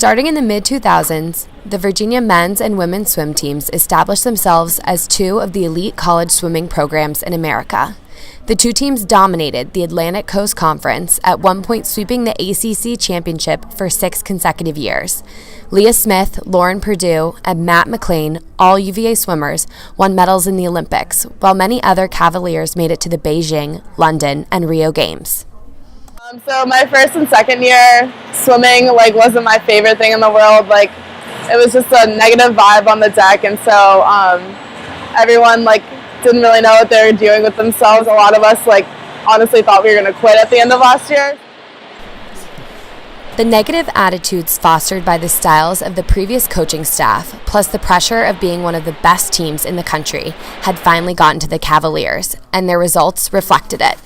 Starting in the mid-2000s, the Virginia men's and women's swim teams established themselves as two of the elite college swimming programs in America. The two teams dominated the Atlantic Coast Conference, at one point sweeping the ACC championship for 6 consecutive years. Leah Smith, Lauren Perdue, and Matt McLean, all UVA swimmers, won medals in the Olympics, while many other Cavaliers made it to the Beijing, London, and Rio Games. So my first and second year swimming wasn't my favorite thing in the world. It was just a negative vibe on the deck, and so everyone didn't really know what they were doing with themselves. A lot of us honestly thought we were going to quit at the end of last year. The negative attitudes fostered by the styles of the previous coaching staff, plus the pressure of being one of the best teams in the country, had finally gotten to the Cavaliers, and their results reflected it.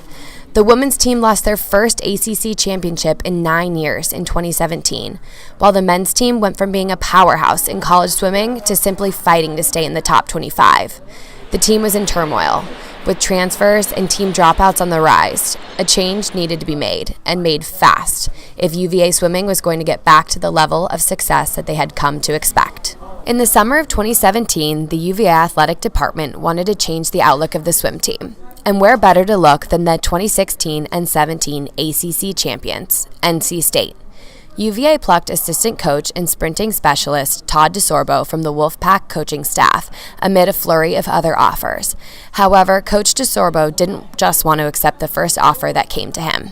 The women's team lost their first ACC championship in 9 years in 2017, while the men's team went from being a powerhouse in college swimming to simply fighting to stay in the top 25. The team was in turmoil, with transfers and team dropouts on the rise. A change needed to be made, and made fast, if UVA swimming was going to get back to the level of success that they had come to expect. In the summer of 2017, the UVA athletic department wanted to change the outlook of the swim team. And where better to look than the 2016 and 17 ACC champions, NC State. UVA plucked assistant coach and sprinting specialist Todd DeSorbo from the Wolfpack coaching staff amid a flurry of other offers. However, Coach DeSorbo didn't just want to accept the first offer that came to him.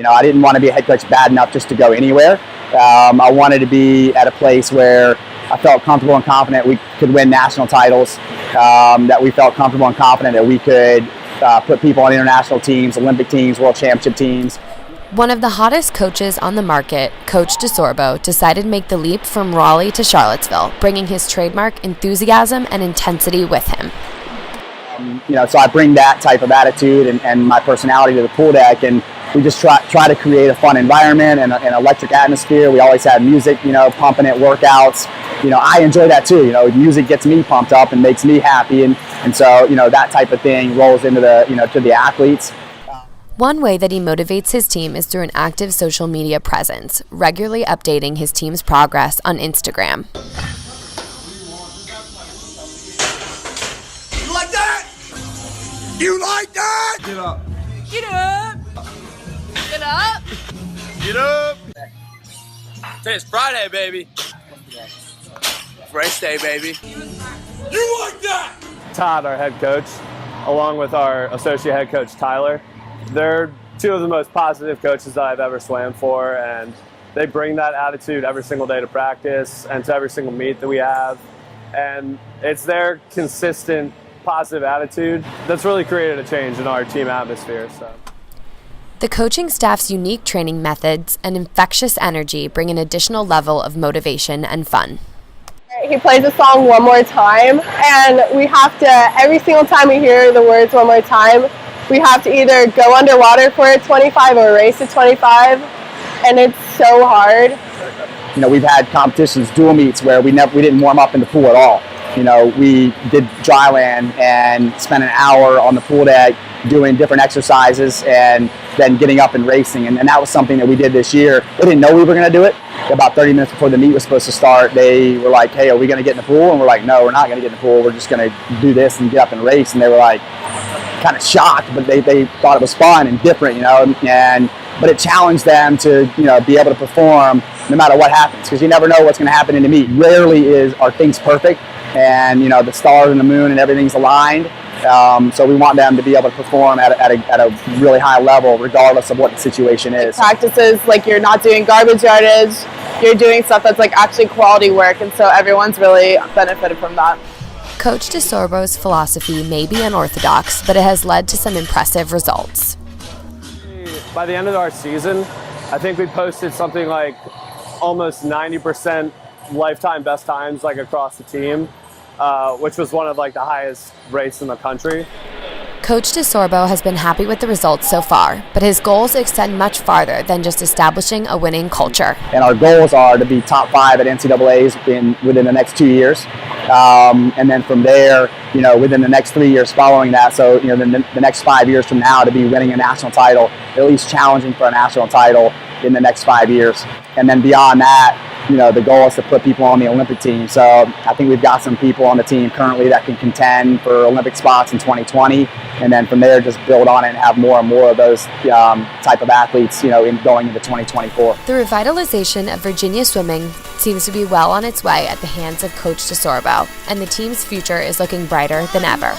I didn't want to be a head coach bad enough just to go anywhere. I wanted to be at a place where I felt comfortable and confident we could win national titles, that we felt comfortable and confident that we could put people on international teams, Olympic teams, world championship teams. One of the hottest coaches on the market, Coach DeSorbo, decided to make the leap from Raleigh to Charlottesville, bringing his trademark enthusiasm and intensity with him. So I bring that type of attitude and my personality to the pool deck, and we just try to create a fun environment and an electric atmosphere. We always have music, pumping it, workouts. I enjoy that too. Music gets me pumped up and makes me happy, and so that type of thing rolls into to the athletes. One way that he motivates his team is through an active social media presence, regularly updating his team's progress on Instagram. You like that? You like that? Get up. Get up! Get up! Get up! Today's Friday, baby. Race day, baby. You like that? Todd, our head coach, along with our associate head coach, Tyler. They're two of the most positive coaches that I've ever swam for, and they bring that attitude every single day to practice and to every single meet that we have. And it's their consistent positive attitude that's really created a change in our team atmosphere. So. The coaching staff's unique training methods and infectious energy bring an additional level of motivation and fun. He plays the song one more time, and we have to, every single time we hear the words one more time, we have to either go underwater for a 25 or race a 25, and it's so hard. We've had competitions, dual meets, where we didn't warm up in the pool at all. We did dry land and spent an hour on the pool deck doing different exercises and then getting up and racing. And that was something that we did this year. We didn't know we were going to do it. About 30 minutes before the meet was supposed to start, they were like, hey, are we going to get in the pool? And we're like, no, we're not going to get in the pool. We're just going to do this and get up and race. And they were like kind of shocked, but they thought it was fun and different, but it challenged them to, be able to perform no matter what happens, because you never know what's going to happen in the meet. Rarely are things perfect, and the stars and the moon and everything's aligned. So we want them to be able to perform at a really high level, regardless of what the situation is. Practices, you're not doing garbage yardage, you're doing stuff that's actually quality work, and so everyone's really benefited from that. Coach DeSorbo's philosophy may be unorthodox, but it has led to some impressive results. By the end of our season, I think we posted something like almost 90% lifetime best times across the team, which was one of the highest rates in the country. Coach DeSorbo has been happy with the results so far, but his goals extend much farther than just establishing a winning culture. And our goals are to be top 5 at NCAAs within the next 2 years. And then from there, within the next 3 years following that, so the next 5 years from now, to be winning a national title, at least challenging for a national title in the next 5 years. And then beyond that, the goal is to put people on the Olympic team. So I think we've got some people on the team currently that can contend for Olympic spots in 2020. And then from there, just build on it and have more and more of those type of athletes, going into 2024. The revitalization of Virginia swimming seems to be well on its way at the hands of Coach DeSorbo, and the team's future is looking brighter than ever.